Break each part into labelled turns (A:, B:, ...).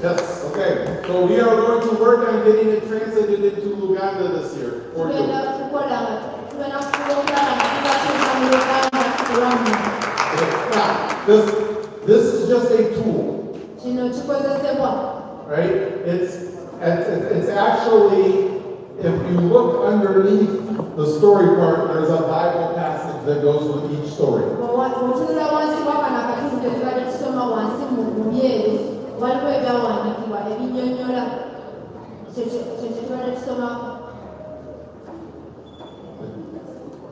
A: Yes, okay. So we are going to work on getting it translated into Luganda this year. For you. Now, this is just a tool. Right? It's actually, if you look underneath the story part, there's a Bible passage that goes with each story.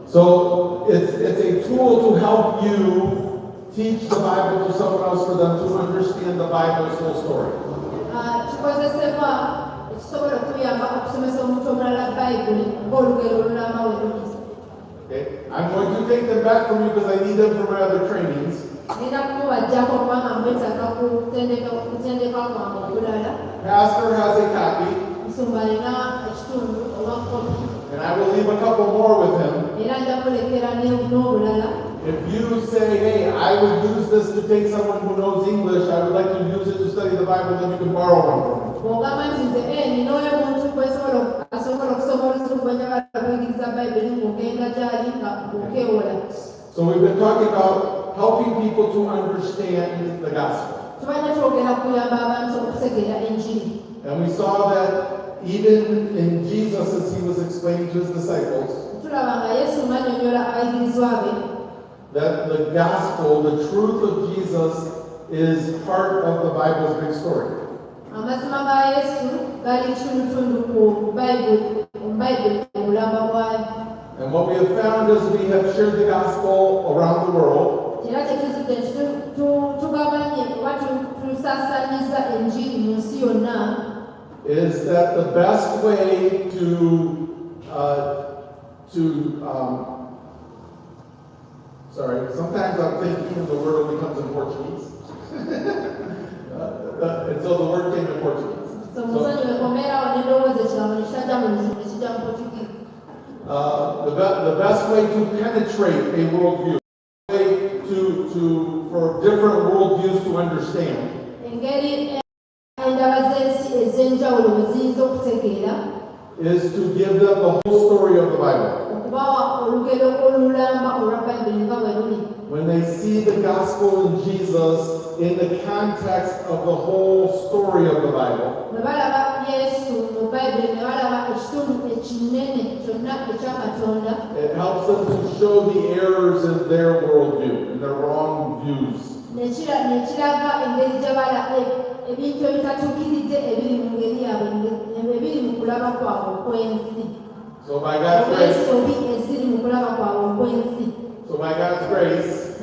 A: So it's a tool to help you teach the Bible to someone else for them to understand the Bible's whole story. Okay, I'm going to take them back from you because I need them for my other trainings. Pastor has a copy. And I will leave a couple more with him. If you say, hey, I would use this to take someone who knows English, I would like to use it to study the Bible, then you can borrow one from me. So we've been talking about helping people to understand the gospel. And we saw that even in Jesus, as he was explaining to his disciples, that the gospel, the truth of Jesus, is part of the Bible's big story. And what we have found is we have shared the gospel around the world. Is that the best way sorry, sometimes I'm thinking of the word becomes in Portuguese. And so the word came in Portuguese. The best way to penetrate a worldview, for different worldviews to understand, is to give them the whole story of the Bible. When they see the gospel in Jesus in the context of the whole story of the Bible, it helps them to show the errors in their worldview, in their wrong views. So by God's grace,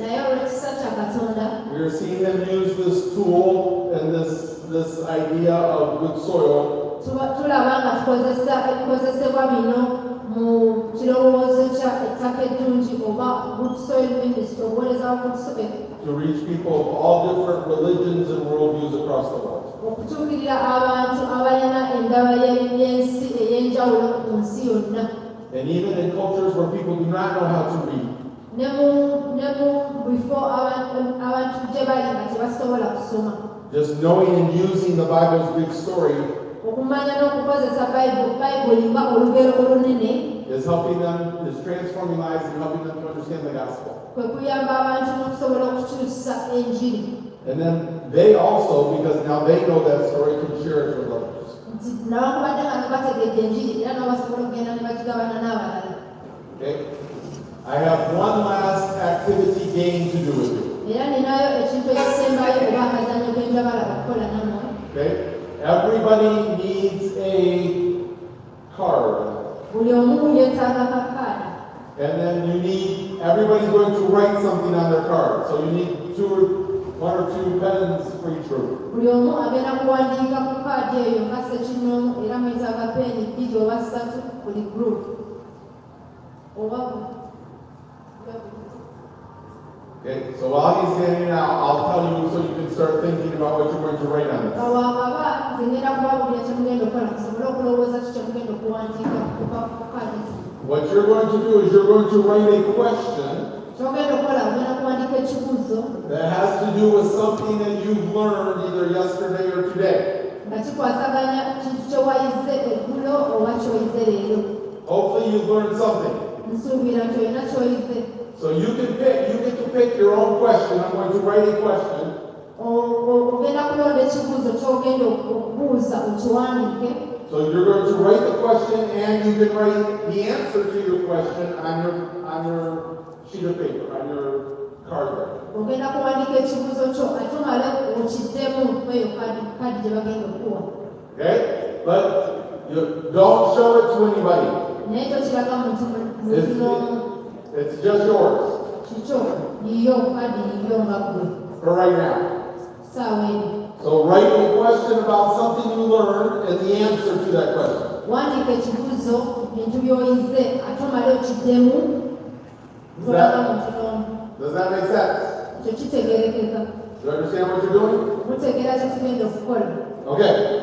A: we are seeing them use this tool and this idea of good soil to reach people of all different religions and worldviews across the world. And even in cultures where people do not know how to read, just knowing and using the Bible's big story is helping them, is transforming lives and helping them to understand the gospel. And then they also, because now they know that story, can share it with others. Okay? I have one last activity game to do with you. Okay? Everybody needs a card. And then everybody's going to write something on their card. So you need one or two pens for each group. Okay, so while he's handing it out, I'll tell you so you can start thinking about what you're going to write on this. What you're going to do is you're going to write a question that has to do with something that you've learned either yesterday or today. Hopefully you've learned something. So you get to pick your own question. I'm going to write a question. So you're going to write the question and you can write the answer to your question on your sheet of paper, on your card there. Okay? But you don't show it to anybody. It's just yours. For right now. So write a question about something you learned and the answer to that question. Does that make sense? Do you understand what you're doing? Okay.